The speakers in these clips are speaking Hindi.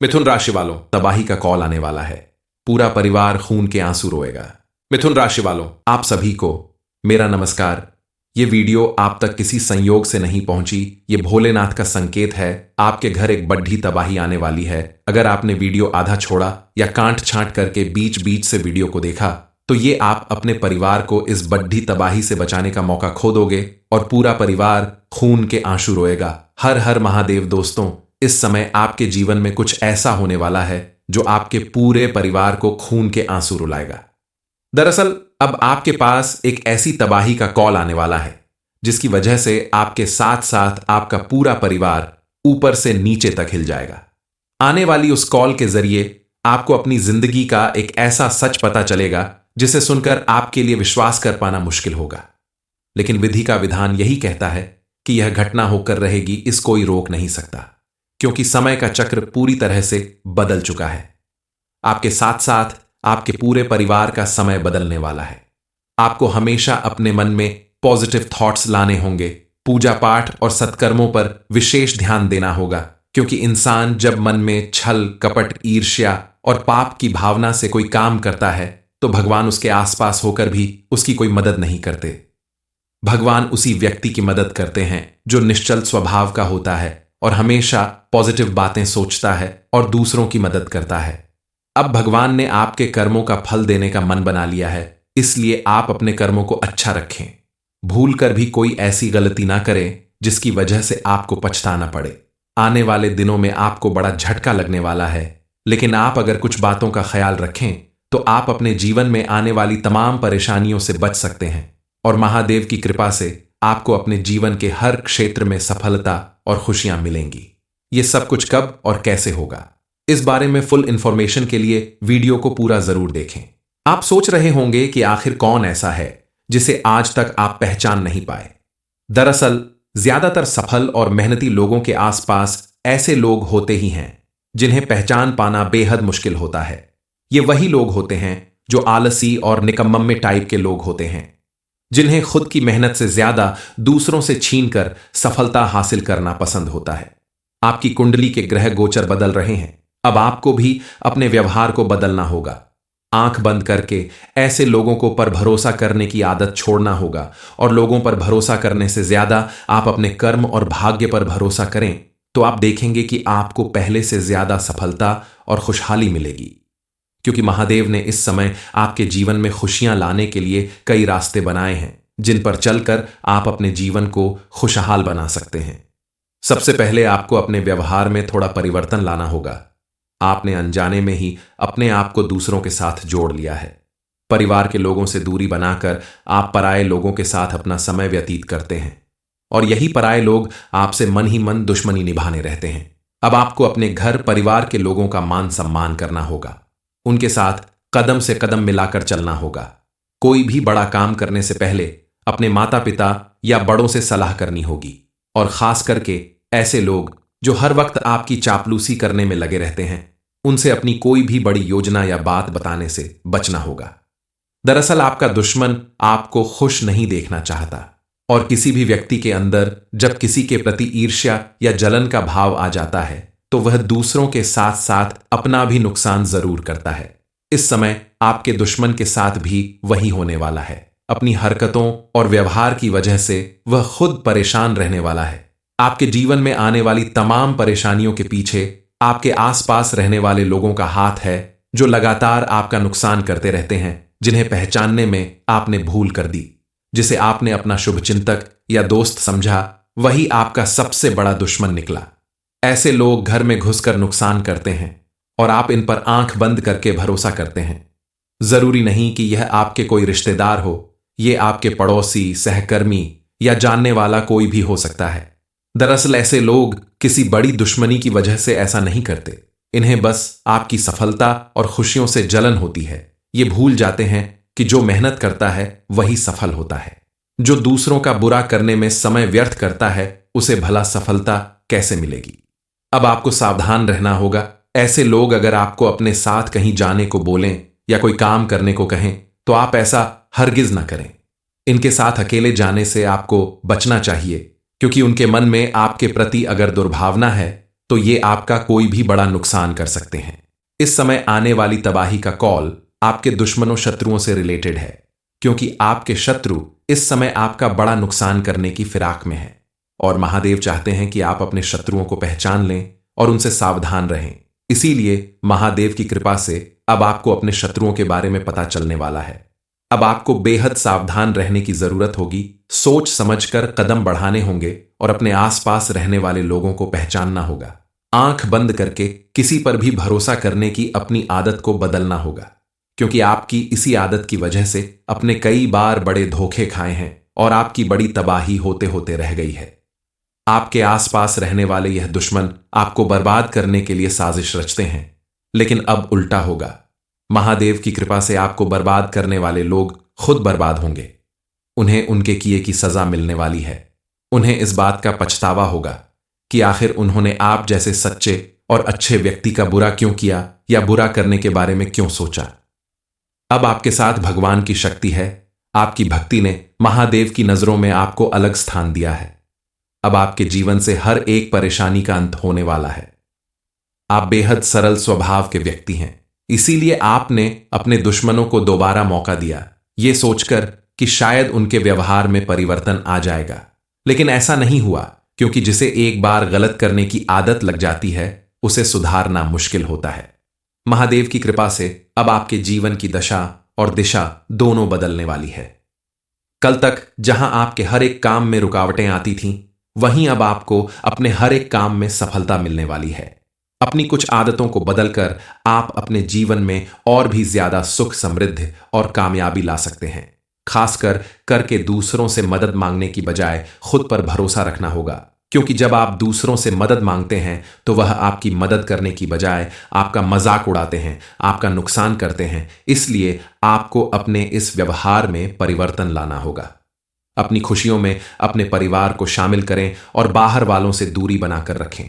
मिथुन राशि वालों, तबाही का कॉल आने वाला है। पूरा परिवार खून के आंसू रोएगा। मिथुन राशि वालों, आप सभी को मेरा नमस्कार। ये वीडियो आप तक किसी संयोग से नहीं पहुंची, ये भोलेनाथ का संकेत है। आपके घर एक बड़ी तबाही आने वाली है। अगर आपने वीडियो आधा छोड़ा या कांट छांट करके बीच बीच से वीडियो को देखा, तो ये आप अपने परिवार को इस बड़ी तबाही से बचाने का मौका खो दोगे और पूरा परिवार खून के आंसू रोएगा। हर हर महादेव। दोस्तों, इस समय आपके जीवन में कुछ ऐसा होने वाला है जो आपके पूरे परिवार को खून के आंसू रुलाएगा। दरअसल अब आपके पास एक ऐसी तबाही का कॉल आने वाला है जिसकी वजह से आपके साथ साथ आपका पूरा परिवार ऊपर से नीचे तक हिल जाएगा। आने वाली उस कॉल के जरिए आपको अपनी जिंदगी का एक ऐसा सच पता चलेगा जिसे सुनकर आपके लिए विश्वास कर पाना मुश्किल होगा। लेकिन विधि का विधान यही कहता है कि यह घटना होकर रहेगी, इस कोई रोक नहीं सकता, क्योंकि समय का चक्र पूरी तरह से बदल चुका है। आपके साथ साथ आपके पूरे परिवार का समय बदलने वाला है। आपको हमेशा अपने मन में पॉजिटिव थॉट्स लाने होंगे। पूजा पाठ और सत्कर्मों पर विशेष ध्यान देना होगा, क्योंकि इंसान जब मन में छल, कपट, ईर्ष्या और पाप की भावना से कोई काम करता है तो भगवान उसके आसपास होकर भी उसकी कोई मदद नहीं करते। भगवान उसी व्यक्ति की मदद करते हैं जो निश्चल स्वभाव का होता है और हमेशा पॉजिटिव बातें सोचता है और दूसरों की मदद करता है। अब भगवान ने आपके कर्मों का फल देने का मन बना लिया है, इसलिए आप अपने कर्मों को अच्छा रखें। भूल कर भी कोई ऐसी गलती ना करें जिसकी वजह से आपको पछताना पड़े। आने वाले दिनों में आपको बड़ा झटका लगने वाला है, लेकिन आप अगर कुछ बातों का ख्याल रखें तो आप अपने जीवन में आने वाली तमाम परेशानियों से बच सकते हैं और महादेव की कृपा से आपको अपने जीवन के हर क्षेत्र में सफलता और खुशियां मिलेंगी। ये सब कुछ कब और कैसे होगा, इस बारे में फुल इंफॉर्मेशन के लिए वीडियो को पूरा जरूर देखें। आप सोच रहे होंगे कि आखिर कौन ऐसा है जिसे आज तक आप पहचान नहीं पाए। दरअसल ज्यादातर सफल और मेहनती लोगों के आसपास ऐसे लोग होते ही हैं जिन्हें पहचान पाना बेहद मुश्किल होता है। ये वही लोग होते हैं जो आलसी और निकम्मे टाइप के लोग होते हैं, जिन्हें खुद की मेहनत से ज्यादा दूसरों से छीनकर सफलता हासिल करना पसंद होता है। आपकी कुंडली के ग्रह गोचर बदल रहे हैं। अब आपको भी अपने व्यवहार को बदलना होगा। आंख बंद करके ऐसे लोगों को पर भरोसा करने की आदत छोड़ना होगा और लोगों पर भरोसा करने से ज्यादा आप अपने कर्म और भाग्य पर भरोसा करें तो आप देखेंगे कि आपको पहले से ज्यादा सफलता और खुशहाली मिलेगी, क्योंकि महादेव ने इस समय आपके जीवन में खुशियां लाने के लिए कई रास्ते बनाए हैं जिन पर चलकर आप अपने जीवन को खुशहाल बना सकते हैं। सबसे पहले आपको अपने व्यवहार में थोड़ा परिवर्तन लाना होगा। आपने अनजाने में ही अपने आप को दूसरों के साथ जोड़ लिया है। परिवार के लोगों से दूरी बनाकर आप पराये लोगों के साथ अपना समय व्यतीत करते हैं और यही पराये लोग आपसे मन ही मन दुश्मनी निभाने रहते हैं। अब आपको अपने घर परिवार के लोगों का मान सम्मान करना होगा। उनके साथ कदम से कदम मिलाकर चलना होगा। कोई भी बड़ा काम करने से पहले अपने माता पिता या बड़ों से सलाह करनी होगी और खास करके ऐसे लोग जो हर वक्त आपकी चापलूसी करने में लगे रहते हैं, उनसे अपनी कोई भी बड़ी योजना या बात बताने से बचना होगा। दरअसल आपका दुश्मन आपको खुश नहीं देखना चाहता और किसी भी व्यक्ति के अंदर जब किसी के प्रति ईर्ष्या या जलन का भाव आ जाता है तो वह दूसरों के साथ साथ अपना भी नुकसान जरूर करता है। इस समय आपके दुश्मन के साथ भी वही होने वाला है। अपनी हरकतों और व्यवहार की वजह से वह खुद परेशान रहने वाला है। आपके जीवन में आने वाली तमाम परेशानियों के पीछे आपके आसपास रहने वाले लोगों का हाथ है जो लगातार आपका नुकसान करते रहते हैं, जिन्हें पहचानने में आपने भूल कर दी। जिसे आपने अपना शुभचिंतक या दोस्त समझा, वही आपका सबसे बड़ा दुश्मन निकला। ऐसे लोग घर में घुसकर नुकसान करते हैं और आप इन पर आंख बंद करके भरोसा करते हैं। जरूरी नहीं कि यह आपके कोई रिश्तेदार हो, ये आपके पड़ोसी, सहकर्मी या जानने वाला कोई भी हो सकता है। दरअसल ऐसे लोग किसी बड़ी दुश्मनी की वजह से ऐसा नहीं करते। इन्हें बस आपकी सफलता और खुशियों से जलन होती है। ये भूल जाते हैं कि जो मेहनत करता है वही सफल होता है। जो दूसरों का बुरा करने में समय व्यर्थ करता है उसे भला सफलता कैसे मिलेगी। अब आपको सावधान रहना होगा। ऐसे लोग अगर आपको अपने साथ कहीं जाने को बोलें या कोई काम करने को कहें तो आप ऐसा हरगिज ना करें। इनके साथ अकेले जाने से आपको बचना चाहिए, क्योंकि उनके मन में आपके प्रति अगर दुर्भावना है तो ये आपका कोई भी बड़ा नुकसान कर सकते हैं। इस समय आने वाली तबाही का कॉल आपके दुश्मनों शत्रुओं से रिलेटेड है, क्योंकि आपके शत्रु इस समय आपका बड़ा नुकसान करने की फिराक में है और महादेव चाहते हैं कि आप अपने शत्रुओं को पहचान लें और उनसे सावधान रहें। इसीलिए महादेव की कृपा से अब आपको अपने शत्रुओं के बारे में पता चलने वाला है। अब आपको बेहद सावधान रहने की जरूरत होगी, सोच समझकर कदम बढ़ाने होंगे और अपने आसपास रहने वाले लोगों को पहचानना होगा। आंख बंद करके किसी पर भी भरोसा करने की अपनी आदत को बदलना होगा, क्योंकि आपकी इसी आदत की वजह से अपने कई बार बड़े धोखे खाए हैं और आपकी बड़ी तबाही होते होते रह गई है। आपके आसपास रहने वाले यह दुश्मन आपको बर्बाद करने के लिए साजिश रचते हैं, लेकिन अब उल्टा होगा। महादेव की कृपा से आपको बर्बाद करने वाले लोग खुद बर्बाद होंगे। उन्हें उनके किए की सजा मिलने वाली है। उन्हें इस बात का पछतावा होगा कि आखिर उन्होंने आप जैसे सच्चे और अच्छे व्यक्ति का बुरा क्यों किया या बुरा करने के बारे में क्यों सोचा। अब आपके साथ भगवान की शक्ति है। आपकी भक्ति ने महादेव की नजरों में आपको अलग स्थान दिया है। अब आपके जीवन से हर एक परेशानी का अंत होने वाला है। आप बेहद सरल स्वभाव के व्यक्ति हैं, इसीलिए आपने अपने दुश्मनों को दोबारा मौका दिया, ये सोचकर कि शायद उनके व्यवहार में परिवर्तन आ जाएगा। लेकिन ऐसा नहीं हुआ, क्योंकि जिसे एक बार गलत करने की आदत लग जाती है उसे सुधारना मुश्किल होता है। महादेव की कृपा से अब आपके जीवन की दशा और दिशा दोनों बदलने वाली है। कल तक जहां आपके हर एक काम में रुकावटें आती थीं, वहीं अब आपको अपने हर एक काम में सफलता मिलने वाली है। अपनी कुछ आदतों को बदलकर आप अपने जीवन में और भी ज्यादा सुख, समृद्धि और कामयाबी ला सकते हैं। खासकर करके दूसरों से मदद मांगने की बजाय खुद पर भरोसा रखना होगा, क्योंकि जब आप दूसरों से मदद मांगते हैं तो वह आपकी मदद करने की बजाय आपका मजाक उड़ाते हैं, आपका नुकसान करते हैं। इसलिए आपको अपने इस व्यवहार में परिवर्तन लाना होगा। अपनी खुशियों में अपने परिवार को शामिल करें और बाहर वालों से दूरी बनाकर रखें।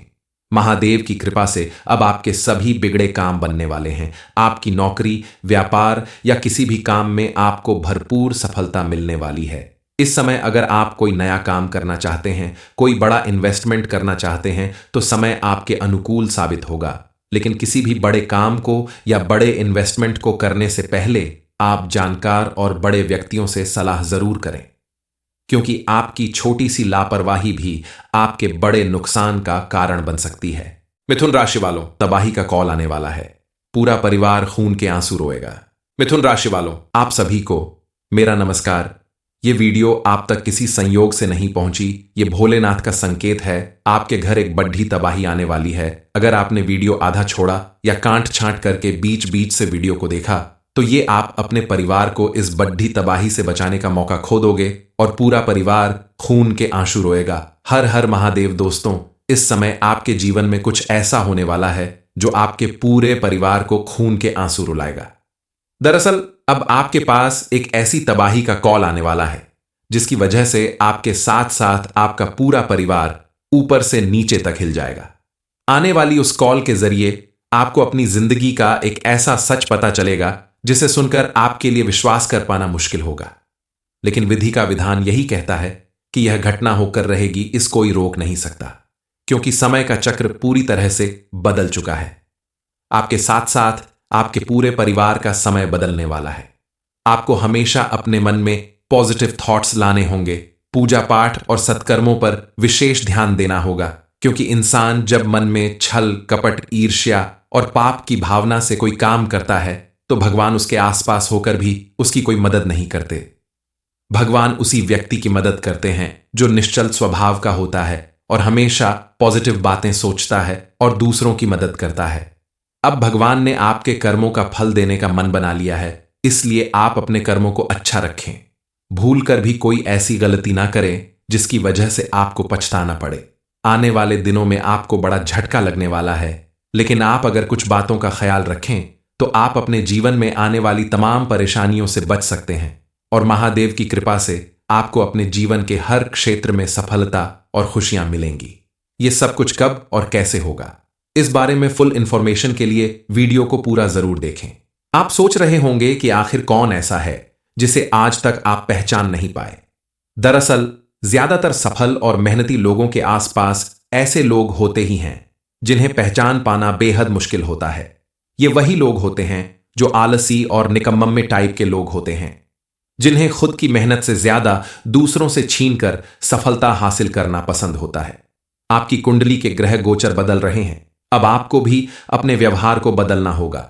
महादेव की कृपा से अब आपके सभी बिगड़े काम बनने वाले हैं। आपकी नौकरी, व्यापार या किसी भी काम में आपको भरपूर सफलता मिलने वाली है। इस समय अगर आप कोई नया काम करना चाहते हैं, कोई बड़ा इन्वेस्टमेंट करना चाहते हैं, तो समय आपके अनुकूल साबित होगा। लेकिन किसी भी बड़े काम को या बड़े इन्वेस्टमेंट को करने से पहले आप जानकार और बड़े व्यक्तियों से सलाह जरूर करें, क्योंकि आपकी छोटी सी लापरवाही भी आपके बड़े नुकसान का कारण बन सकती है। मिथुन राशि वालों, तबाही का कॉल आने वाला है। पूरा परिवार खून के आंसू रोएगा। मिथुन राशि वालों, आप सभी को मेरा नमस्कार। ये वीडियो आप तक किसी संयोग से नहीं पहुंची, ये भोलेनाथ का संकेत है। आपके घर एक बड्ढी तबाही आने वाली है। अगर आपने वीडियो आधा छोड़ा या कांट छांट करके बीच बीच से वीडियो को देखा, तो ये आप अपने परिवार को इस बड्ढी तबाही से बचाने का मौका खो दोगे और पूरा परिवार खून के आंसू रोएगा। हर हर महादेव। दोस्तों, इस समय आपके जीवन में कुछ ऐसा होने वाला है जो आपके पूरे परिवार को खून के आंसू रुलाएगा। दरअसल अब आपके पास एक ऐसी तबाही का कॉल आने वाला है जिसकी वजह से आपके साथ साथ आपका पूरा परिवार ऊपर से नीचे तक हिल जाएगा। आने वाली उस कॉल के जरिए आपको अपनी जिंदगी का एक ऐसा सच पता चलेगा जिसे सुनकर आपके लिए विश्वास कर पाना मुश्किल होगा। लेकिन विधि का विधान यही कहता है कि यह घटना होकर रहेगी, इस कोई रोक नहीं सकता, क्योंकि समय का चक्र पूरी तरह से बदल चुका है। आपके साथ साथ आपके पूरे परिवार का समय बदलने वाला है। आपको हमेशा अपने मन में पॉजिटिव थॉट्स लाने होंगे। पूजा पाठ और सत्कर्मों पर विशेष ध्यान देना होगा, क्योंकि इंसान जब मन में छल, कपट, ईर्ष्या और पाप की भावना से कोई काम करता है तो भगवान उसके आसपास होकर भी उसकी कोई मदद नहीं करते। भगवान उसी व्यक्ति की मदद करते हैं जो निश्चल स्वभाव का होता है और हमेशा पॉजिटिव बातें सोचता है और दूसरों की मदद करता है। अब भगवान ने आपके कर्मों का फल देने का मन बना लिया है, इसलिए आप अपने कर्मों को अच्छा रखें। भूल कर भी कोई ऐसी गलती ना करें जिसकी वजह से आपको पछताना पड़े। आने वाले दिनों में आपको बड़ा झटका लगने वाला है, लेकिन आप अगर कुछ बातों का ख्याल रखें तो आप अपने जीवन में आने वाली तमाम परेशानियों से बच सकते हैं और महादेव की कृपा से आपको अपने जीवन के हर क्षेत्र में सफलता और खुशियां मिलेंगी। ये सब कुछ कब और कैसे होगा, इस बारे में फुल इंफॉर्मेशन के लिए वीडियो को पूरा जरूर देखें। आप सोच रहे होंगे कि आखिर कौन ऐसा है जिसे आज तक आप पहचान नहीं पाए। दरअसल ज्यादातर सफल और मेहनती लोगों के आसपास ऐसे लोग होते ही हैं जिन्हें पहचान पाना बेहद मुश्किल होता है। ये वही लोग होते हैं जो आलसी और निकम्मे टाइप के लोग होते हैं, जिन्हें खुद की मेहनत से ज्यादा दूसरों से छीनकर सफलता हासिल करना पसंद होता है। आपकी कुंडली के ग्रह गोचर बदल रहे हैं। अब आपको भी अपने व्यवहार को बदलना होगा।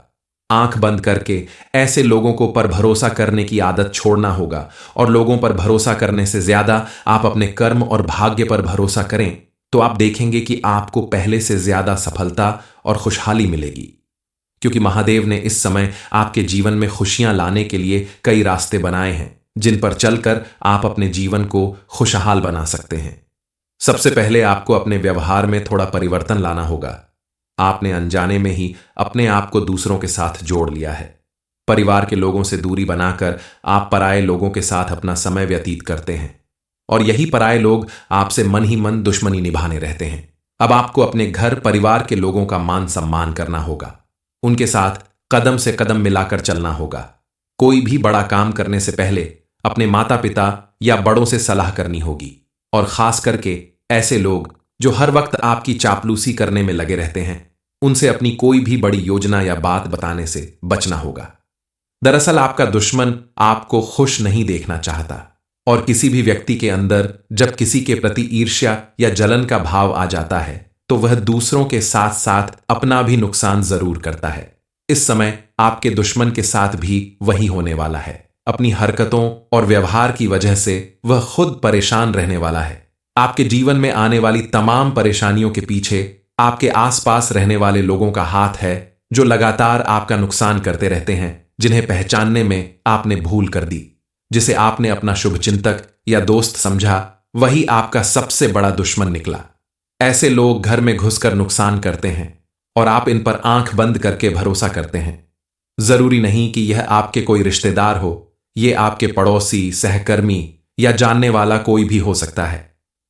आंख बंद करके ऐसे लोगों को पर भरोसा करने की आदत छोड़ना होगा और लोगों पर भरोसा करने से ज्यादा आप अपने कर्म और भाग्य पर भरोसा करें तो आप देखेंगे कि आपको पहले से ज्यादा सफलता और खुशहाली मिलेगी। क्योंकि महादेव ने इस समय आपके जीवन में खुशियां लाने के लिए कई रास्ते बनाए हैं जिन पर चलकर आप अपने जीवन को खुशहाल बना सकते हैं। सबसे पहले आपको अपने व्यवहार में थोड़ा परिवर्तन लाना होगा। आपने अनजाने में ही अपने आप को दूसरों के साथ जोड़ लिया है। परिवार के लोगों से दूरी बनाकर आप पराये लोगों के साथ अपना समय व्यतीत करते हैं और यही पराये लोग आपसे मन ही मन दुश्मनी निभाने रहते हैं। अब आपको अपने घर परिवार के लोगों का मान सम्मान करना होगा। उनके साथ कदम से कदम मिलाकर चलना होगा। कोई भी बड़ा काम करने से पहले अपने माता पिता या बड़ों से सलाह करनी होगी और खास करके ऐसे लोग जो हर वक्त आपकी चापलूसी करने में लगे रहते हैं, उनसे अपनी कोई भी बड़ी योजना या बात बताने से बचना होगा। दरअसल आपका दुश्मन आपको खुश नहीं देखना चाहता और किसी भी व्यक्ति के अंदर जब किसी के प्रति ईर्ष्या या जलन का भाव आ जाता है तो वह दूसरों के साथ साथ अपना भी नुकसान जरूर करता है। इस समय आपके दुश्मन के साथ भी वही होने वाला है। अपनी हरकतों और व्यवहार की वजह से वह खुद परेशान रहने वाला है। आपके जीवन में आने वाली तमाम परेशानियों के पीछे आपके आसपास रहने वाले लोगों का हाथ है जो लगातार आपका नुकसान करते रहते हैं, जिन्हें पहचानने में आपने भूल कर दी। जिसे आपने अपना शुभचिंतक या दोस्त समझा वही आपका सबसे बड़ा दुश्मन निकला। ऐसे लोग घर में घुसकर नुकसान करते हैं और आप इन पर आंख बंद करके भरोसा करते हैं। जरूरी नहीं कि यह आपके कोई रिश्तेदार हो, ये आपके पड़ोसी, सहकर्मी या जानने वाला कोई भी हो सकता है।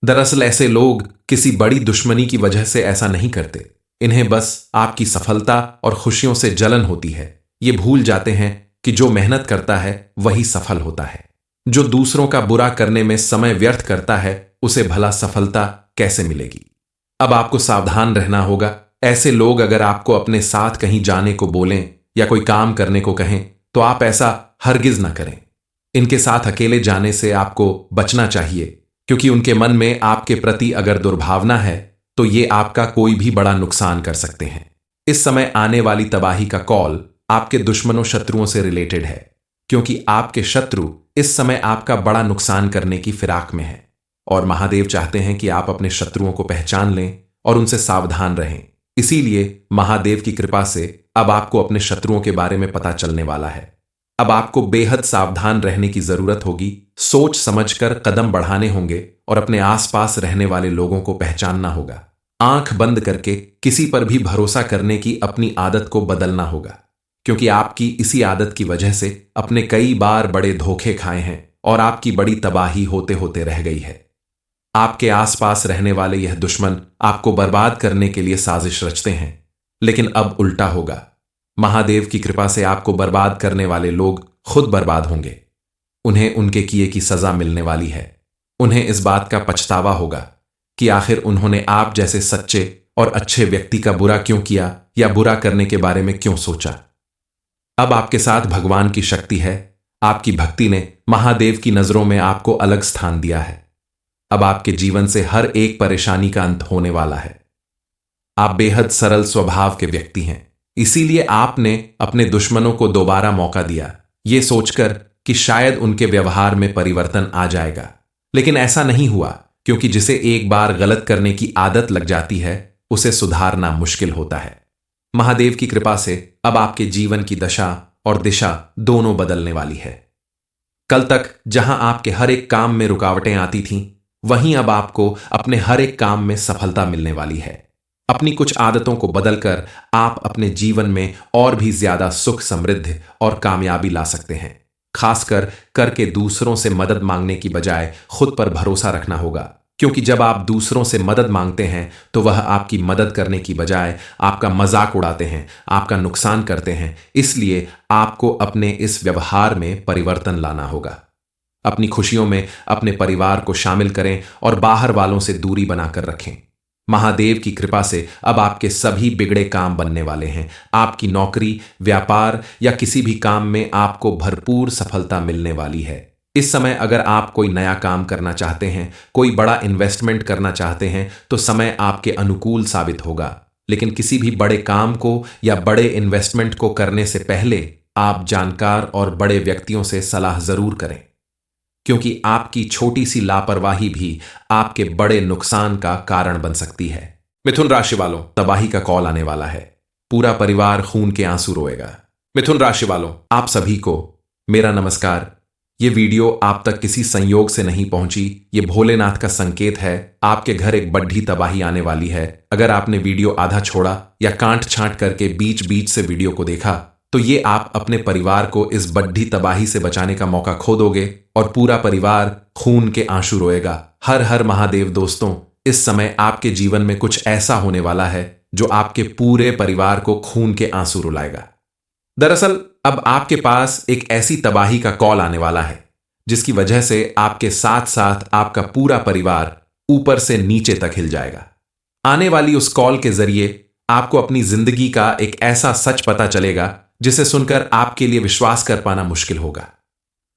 दरअसल ऐसे लोग किसी बड़ी दुश्मनी की वजह से ऐसा नहीं करते। इन्हें बस आपकी सफलता और खुशियों से जलन होती है। ये भूल जाते हैं कि जो मेहनत करता है वही सफल होता है। जो दूसरों का बुरा करने में समय व्यर्थ करता है उसे भला सफलता कैसे मिलेगी। अब आपको सावधान रहना होगा। ऐसे लोग अगर आपको अपने साथ कहीं जाने को बोलें या कोई काम करने को कहें तो आप ऐसा हरगिज ना करें। इनके साथ अकेले जाने से आपको बचना चाहिए, क्योंकि उनके मन में आपके प्रति अगर दुर्भावना है तो ये आपका कोई भी बड़ा नुकसान कर सकते हैं। इस समय आने वाली तबाही का कॉल आपके दुश्मनों शत्रुओं से रिलेटेड है, क्योंकि आपके शत्रु इस समय आपका बड़ा नुकसान करने की फिराक में है और महादेव चाहते हैं कि आप अपने शत्रुओं को पहचान लें और उनसे सावधान रहें। इसीलिए महादेव की कृपा से अब आपको अपने शत्रुओं के बारे में पता चलने वाला है। अब आपको बेहद सावधान रहने की जरूरत होगी। सोच समझकर कदम बढ़ाने होंगे और अपने आसपास रहने वाले लोगों को पहचानना होगा। आंख बंद करके किसी पर भी भरोसा करने की अपनी आदत को बदलना होगा, क्योंकि आपकी इसी आदत की वजह से अपने कई बार बड़े धोखे खाए हैं और आपकी बड़ी तबाही होते होते रह गई है। आपके आसपास रहने वाले यह दुश्मन आपको बर्बाद करने के लिए साजिश रचते हैं, लेकिन अब उल्टा होगा। महादेव की कृपा से आपको बर्बाद करने वाले लोग खुद बर्बाद होंगे। उन्हें उनके किए की सजा मिलने वाली है। उन्हें इस बात का पछतावा होगा कि आखिर उन्होंने आप जैसे सच्चे और अच्छे व्यक्ति का बुरा क्यों किया या बुरा करने के बारे में क्यों सोचा। अब आपके साथ भगवान की शक्ति है। आपकी भक्ति ने महादेव की नजरों में आपको अलग स्थान दिया है। अब आपके जीवन से हर एक परेशानी का अंत होने वाला है। आप बेहद सरल स्वभाव के व्यक्ति हैं, इसीलिए आपने अपने दुश्मनों को दोबारा मौका दिया, ये सोचकर कि शायद उनके व्यवहार में परिवर्तन आ जाएगा। लेकिन ऐसा नहीं हुआ, क्योंकि जिसे एक बार गलत करने की आदत लग जाती है उसे सुधारना मुश्किल होता है। महादेव की कृपा से अब आपके जीवन की दशा और दिशा दोनों बदलने वाली है। कल तक जहां आपके हर एक काम में रुकावटें आती थीं, वहीं अब आपको अपने हर एक काम में सफलता मिलने वाली है। अपनी कुछ आदतों को बदलकर आप अपने जीवन में और भी ज्यादा सुख, समृद्धि और कामयाबी ला सकते हैं। खासकर करके दूसरों से मदद मांगने की बजाय खुद पर भरोसा रखना होगा, क्योंकि जब आप दूसरों से मदद मांगते हैं तो वह आपकी मदद करने की बजाय आपका मजाक उड़ाते हैं, आपका नुकसान करते हैं। इसलिए आपको अपने इस व्यवहार में परिवर्तन लाना होगा। अपनी खुशियों में अपने परिवार को शामिल करें और बाहर वालों से दूरी बनाकर रखें। महादेव की कृपा से अब आपके सभी बिगड़े काम बनने वाले हैं। आपकी नौकरी, व्यापार या किसी भी काम में आपको भरपूर सफलता मिलने वाली है। इस समय अगर आप कोई नया काम करना चाहते हैं, कोई बड़ा इन्वेस्टमेंट करना चाहते हैं, तो समय आपके अनुकूल साबित होगा। लेकिन किसी भी बड़े काम को या बड़े इन्वेस्टमेंट को करने से पहले आप जानकार और बड़े व्यक्तियों से सलाह जरूर करें, क्योंकि आपकी छोटी सी लापरवाही भी आपके बड़े नुकसान का कारण बन सकती है। मिथुन राशि वालों, तबाही का कॉल आने वाला है। पूरा परिवार खून के आंसू रोएगा। मिथुन राशि वालों, आप सभी को मेरा नमस्कार। ये वीडियो आप तक किसी संयोग से नहीं पहुंची, ये भोलेनाथ का संकेत है। आपके घर एक बड्ढी तबाही आने वाली है। अगर आपने वीडियो आधा छोड़ा या कांट छांट करके बीच बीच से वीडियो को देखा, तो ये आप अपने परिवार को इस बड्ढी तबाही से बचाने का मौका खो दोगे और पूरा परिवार खून के आंसू रोएगा। हर हर महादेव दोस्तों, इस समय आपके जीवन में कुछ ऐसा होने वाला है जो आपके पूरे परिवार को खून के आंसू रुलाएगा। दरअसल अब आपके पास एक ऐसी तबाही का कॉल आने वाला है जिसकी वजह से आपके साथ साथ आपका पूरा परिवार ऊपर से नीचे तक हिल जाएगा। आने वाली उस कॉल के जरिए आपको अपनी जिंदगी का एक ऐसा सच पता चलेगा जिसे सुनकर आपके लिए विश्वास कर पाना मुश्किल होगा।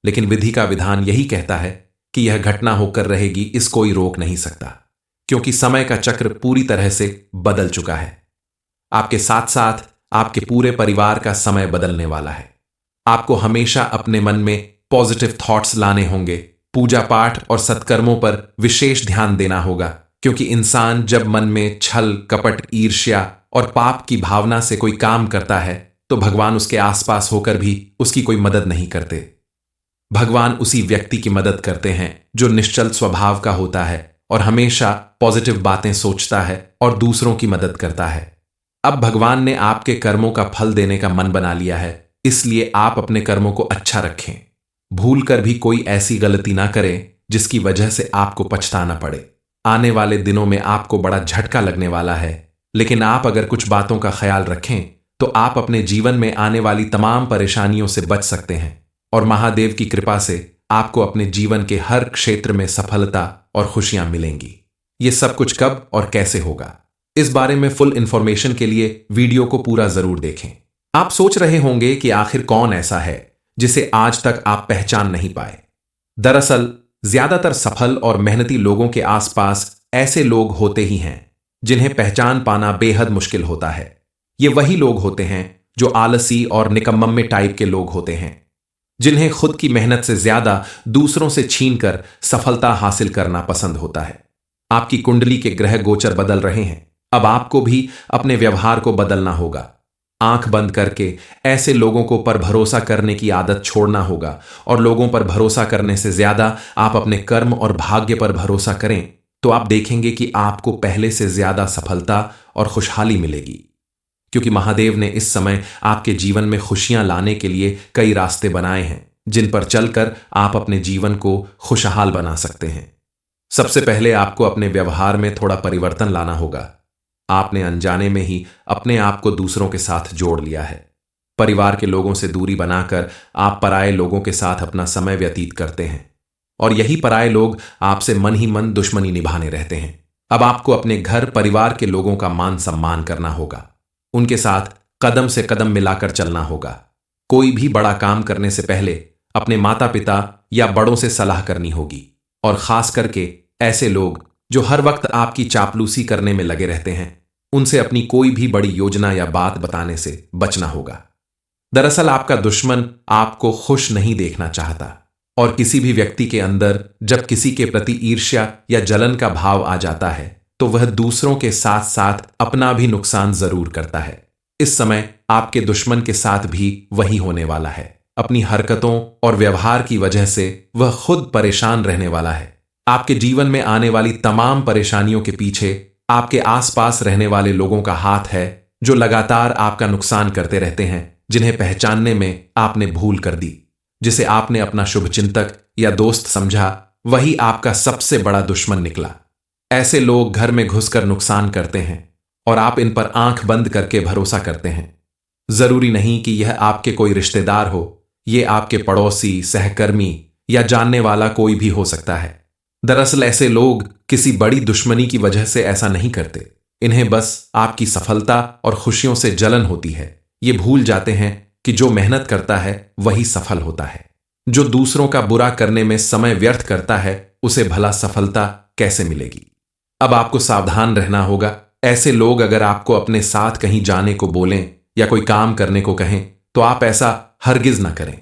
लेकिन विधि का विधान यही कहता है कि यह घटना होकर रहेगी, इस कोई रोक नहीं सकता, क्योंकि समय का चक्र पूरी तरह से बदल चुका है। आपके साथ साथ आपके पूरे परिवार का समय बदलने वाला है। आपको हमेशा अपने मन में पॉजिटिव थॉट्स लाने होंगे। पूजा पाठ और सत्कर्मों पर विशेष ध्यान देना होगा, क्योंकि इंसान जब मन में छल, कपट, ईर्ष्या और पाप की भावना से कोई काम करता है तो भगवान उसके आसपास होकर भी उसकी कोई मदद नहीं करते। भगवान उसी व्यक्ति की मदद करते हैं जो निश्चल स्वभाव का होता है और हमेशा पॉजिटिव बातें सोचता है और दूसरों की मदद करता है। अब भगवान ने आपके कर्मों का फल देने का मन बना लिया है, इसलिए आप अपने कर्मों को अच्छा रखें। भूल कर भी कोई ऐसी गलती ना करें जिसकी वजह से आपको पछताना पड़े। आने वाले दिनों में आपको बड़ा झटका लगने वाला है, लेकिन आप अगर कुछ बातों का ख्याल रखें तो आप अपने जीवन में आने वाली तमाम परेशानियों से बच सकते हैं और महादेव की कृपा से आपको अपने जीवन के हर क्षेत्र में सफलता और खुशियां मिलेंगी। ये सब कुछ कब और कैसे होगा, इस बारे में फुल इंफॉर्मेशन के लिए वीडियो को पूरा जरूर देखें। आप सोच रहे होंगे कि आखिर कौन ऐसा है जिसे आज तक आप पहचान नहीं पाए। दरअसल ज्यादातर सफल और मेहनती लोगों के आसपास ऐसे लोग होते ही हैं जिन्हें पहचान पाना बेहद मुश्किल होता है। ये वही लोग होते हैं जो आलसी और निकम्मे टाइप के लोग होते हैं, जिन्हें खुद की मेहनत से ज्यादा दूसरों से छीनकर सफलता हासिल करना पसंद होता है। आपकी कुंडली के ग्रह गोचर बदल रहे हैं। अब आपको भी अपने व्यवहार को बदलना होगा। आंख बंद करके ऐसे लोगों को पर भरोसा करने की आदत छोड़ना होगा और लोगों पर भरोसा करने से ज्यादा आप अपने कर्म और भाग्य पर भरोसा करें तो आप देखेंगे कि आपको पहले से ज्यादा सफलता और खुशहाली मिलेगी, क्योंकि महादेव ने इस समय आपके जीवन में खुशियां लाने के लिए कई रास्ते बनाए हैं जिन पर चलकर आप अपने जीवन को खुशहाल बना सकते हैं। सबसे पहले आपको अपने व्यवहार में थोड़ा परिवर्तन लाना होगा। आपने अनजाने में ही अपने आप को दूसरों के साथ जोड़ लिया है। परिवार के लोगों से दूरी बनाकर आप पराये लोगों के साथ अपना समय व्यतीत करते हैं और यही पराये लोग आपसे मन ही मन दुश्मनी निभाने रहते हैं। अब आपको अपने घर परिवार के लोगों का मान सम्मान करना होगा। उनके साथ कदम से कदम मिलाकर चलना होगा। कोई भी बड़ा काम करने से पहले अपने माता पिता या बड़ों से सलाह करनी होगी और खास करके ऐसे लोग जो हर वक्त आपकी चापलूसी करने में लगे रहते हैं, उनसे अपनी कोई भी बड़ी योजना या बात बताने से बचना होगा। दरअसल आपका दुश्मन आपको खुश नहीं देखना चाहता और किसी भी व्यक्ति के अंदर जब किसी के प्रति ईर्ष्या या जलन का भाव आ जाता है तो वह दूसरों के साथ साथ अपना भी नुकसान जरूर करता है। इस समय आपके दुश्मन के साथ भी वही होने वाला है। अपनी हरकतों और व्यवहार की वजह से वह खुद परेशान रहने वाला है। आपके जीवन में आने वाली तमाम परेशानियों के पीछे आपके आसपास रहने वाले लोगों का हाथ है जो लगातार आपका नुकसान करते रहते हैं, जिन्हें पहचानने में आपने भूल कर दी। जिसे आपने अपना शुभचिंतक या दोस्त समझा, वही आपका सबसे बड़ा दुश्मन निकला। ऐसे लोग घर में घुसकर नुकसान करते हैं और आप इन पर आंख बंद करके भरोसा करते हैं। जरूरी नहीं कि यह आपके कोई रिश्तेदार हो, ये आपके पड़ोसी, सहकर्मी या जानने वाला कोई भी हो सकता है। दरअसल ऐसे लोग किसी बड़ी दुश्मनी की वजह से ऐसा नहीं करते। इन्हें बस आपकी सफलता और खुशियों से जलन होती है। ये भूल जाते हैं कि जो मेहनत करता है वही सफल होता है। जो दूसरों का बुरा करने में समय व्यर्थ करता है उसे भला सफलता कैसे मिलेगी। अब आपको सावधान रहना होगा। ऐसे लोग अगर आपको अपने साथ कहीं जाने को बोलें या कोई काम करने को कहें तो आप ऐसा हरगिज ना करें।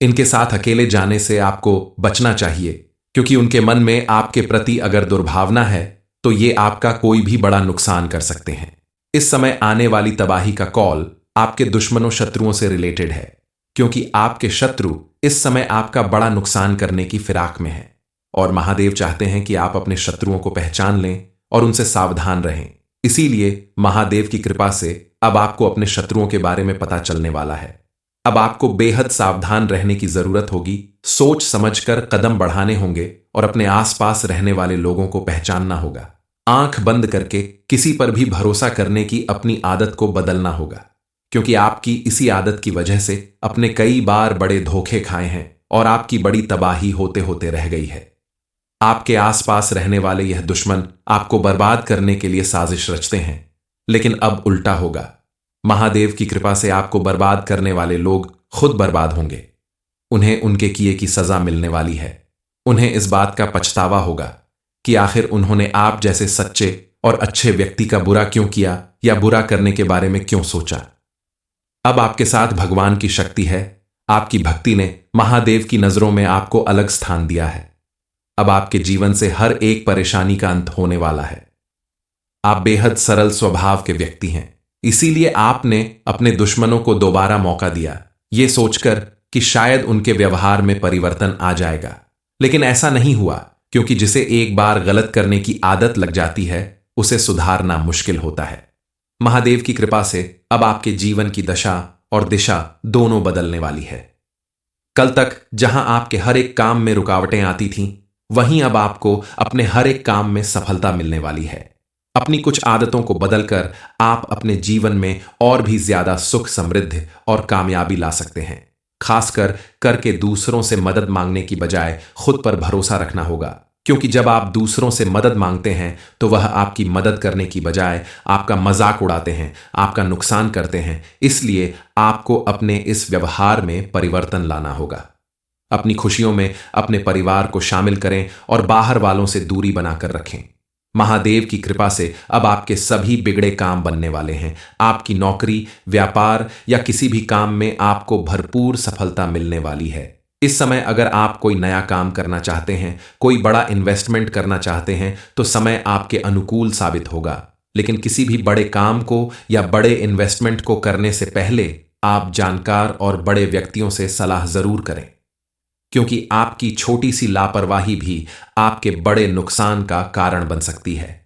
इनके साथ अकेले जाने से आपको बचना चाहिए, क्योंकि उनके मन में आपके प्रति अगर दुर्भावना है तो ये आपका कोई भी बड़ा नुकसान कर सकते हैं। इस समय आने वाली तबाही का कॉल आपके दुश्मनों शत्रुओं से रिलेटेड है, क्योंकि आपके शत्रु इस समय आपका बड़ा नुकसान करने की फिराक में है और महादेव चाहते हैं कि आप अपने शत्रुओं को पहचान लें और उनसे सावधान रहें। इसीलिए महादेव की कृपा से अब आपको अपने शत्रुओं के बारे में पता चलने वाला है। अब आपको बेहद सावधान रहने की जरूरत होगी। सोच समझकर कदम बढ़ाने होंगे और अपने आसपास रहने वाले लोगों को पहचानना होगा। आंख बंद करके किसी पर भी भरोसा करने की अपनी आदत को बदलना होगा, क्योंकि आपकी इसी आदत की वजह से अपने कई बार बड़े धोखे खाए हैं और आपकी बड़ी तबाही होते होते रह गई है। आपके आसपास रहने वाले यह दुश्मन आपको बर्बाद करने के लिए साजिश रचते हैं, लेकिन अब उल्टा होगा। महादेव की कृपा से आपको बर्बाद करने वाले लोग खुद बर्बाद होंगे। उन्हें उनके किए की सजा मिलने वाली है। उन्हें इस बात का पछतावा होगा कि आखिर उन्होंने आप जैसे सच्चे और अच्छे व्यक्ति का बुरा क्यों किया या बुरा करने के बारे में क्यों सोचा। अब आपके साथ भगवान की शक्ति है। आपकी भक्ति ने महादेव की नजरों में आपको अलग स्थान दिया है। अब आपके जीवन से हर एक परेशानी का अंत होने वाला है। आप बेहद सरल स्वभाव के व्यक्ति हैं, इसीलिए आपने अपने दुश्मनों को दोबारा मौका दिया, ये सोचकर कि शायद उनके व्यवहार में परिवर्तन आ जाएगा। लेकिन ऐसा नहीं हुआ, क्योंकि जिसे एक बार गलत करने की आदत लग जाती है उसे सुधारना मुश्किल होता है। महादेव की कृपा से अब आपके जीवन की दशा और दिशा दोनों बदलने वाली है। कल तक जहां आपके हर एक काम में रुकावटें आती थीं, वहीं अब आपको अपने हर एक काम में सफलता मिलने वाली है। अपनी कुछ आदतों को बदलकर आप अपने जीवन में और भी ज्यादा सुख, समृद्धि और कामयाबी ला सकते हैं। खासकर करके दूसरों से मदद मांगने की बजाय खुद पर भरोसा रखना होगा, क्योंकि जब आप दूसरों से मदद मांगते हैं तो वह आपकी मदद करने की बजाय आपका मजाक उड़ाते हैं, आपका नुकसान करते हैं। इसलिए आपको अपने इस व्यवहार में परिवर्तन लाना होगा। अपनी खुशियों में अपने परिवार को शामिल करें और बाहर वालों से दूरी बनाकर रखें। महादेव की कृपा से अब आपके सभी बिगड़े काम बनने वाले हैं। आपकी नौकरी, व्यापार या किसी भी काम में आपको भरपूर सफलता मिलने वाली है। इस समय अगर आप कोई नया काम करना चाहते हैं, कोई बड़ा इन्वेस्टमेंट करना चाहते हैं तो समय आपके अनुकूल साबित होगा। लेकिन किसी भी बड़े काम को या बड़े इन्वेस्टमेंट को करने से पहले आप जानकार और बड़े व्यक्तियों से सलाह जरूर करें, क्योंकि आपकी छोटी सी लापरवाही भी आपके बड़े नुकसान का कारण बन सकती है।